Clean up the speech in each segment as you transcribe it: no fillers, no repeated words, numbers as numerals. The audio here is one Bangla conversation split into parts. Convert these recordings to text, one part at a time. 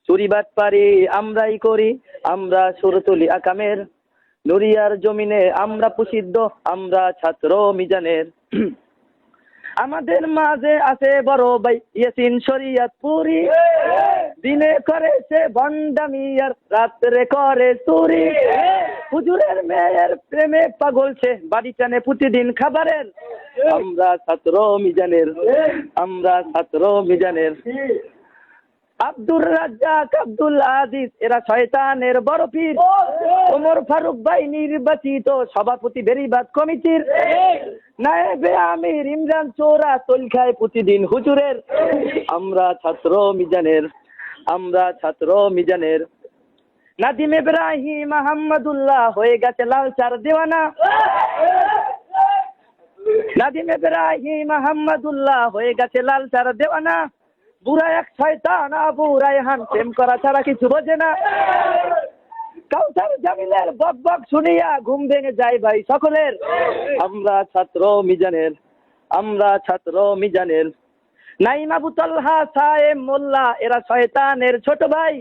চুরি বাটপারি আমরাই করি, আমরা সুর তুলি আকামের, নুরিয়ার জমিনে আমরা প্রসিদ্ধ, আমরা ছাত্র মিজানের। আমাদের মাঝে আছে বড় ভাই ইয়াসিন শরিয়তপুরি, দিনে করে সে ভণ্ডামি আর রাত্রে করে চুরি। হুজুরের মেয়ের প্রেমে পাগল সে, বাড়ি টানে প্রতিদিন খাবারের। আমরা ছাত্র মিজানের, আমরা ছাত্র মিজানের। আব্দুর রাজ্জাক, আব্দুল আজিজ এরা শয়তানের বড় পীর। ওমর ফারুক ভাই নির্বাচিত সভাপতি বেরিবাদ কমিটির। নায়েবে আমির ইমরান চোরা তোল খায় প্রতিদিন হুজুরের। আমরা ছাত্র মিজানের, আমরা ছাত্র মিজানের। নাদিম ইব্রাহিম আহমদুল্লাহ হয়ে গেছে লালচার দেওয়ানা। নাদিম ইব্রাহিম আহমদুল্লাহ হয়ে গেছে লালচার দেওয়ানা। বুড়া এক শয়তান আবু রায়হান প্রেম করা ছাড়া কিছু বোঝে না। কাউসার জামিলের বক বক শুনিয়া ঘুম ভেঙে যায় ভাই সকলের। আমরা ছাত্র মিজানের, আমরা ছাত্র মিজানের। নাইম আবু তালহা সায়েম মোল্লা এরা শয়তানের ছোট ভাই।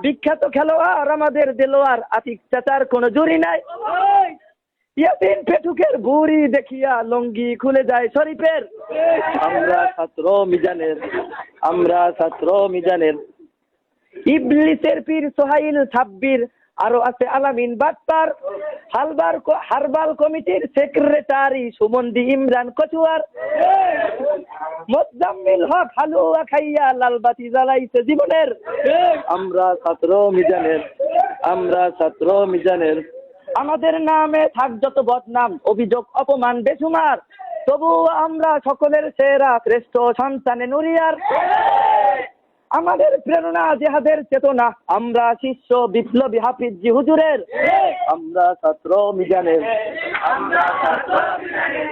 বিখ্যাত খেলোয়াড় আমাদের দেলোয়ার, আতিক চাচার কোনো জুরি নাই। ইয়াসিন পেটুকের বুড়ি দেখিয়া লঙ্গি খুলে যায় শরীফের। আমরা ছাত্র মিজানের, আমরা ছাত্র মিজানের। ইবলিসের পীর সোহাইল সাব্বির, আরো আছে আলামিন বাটপার। হারবাল কমিটির সেক্রেটারি সুমন্দি ইমরান কচুয়ার। মোজাম্মিল হক হালুয়া খাইয়া লালবাতি জ্বালাইছে জীবনের। আমরা ছাত্র মিজানের, আমরা ছাত্র মিজানের। আমাদের নামে থাক যত বদনাম, অভিযোগ অপমান বেসুমার, তবু আমরা সকলের সেরা শ্রেষ্ঠ সন্তানে নুরিয়ার। আমাদের প্রেরণা জেহাদের চেতনা, আমরা শিষ্য বিপ্লবী হাফিজি হুজুরের। আমরা ছাত্র মিজানের, আমরা ছাত্র মিজানের।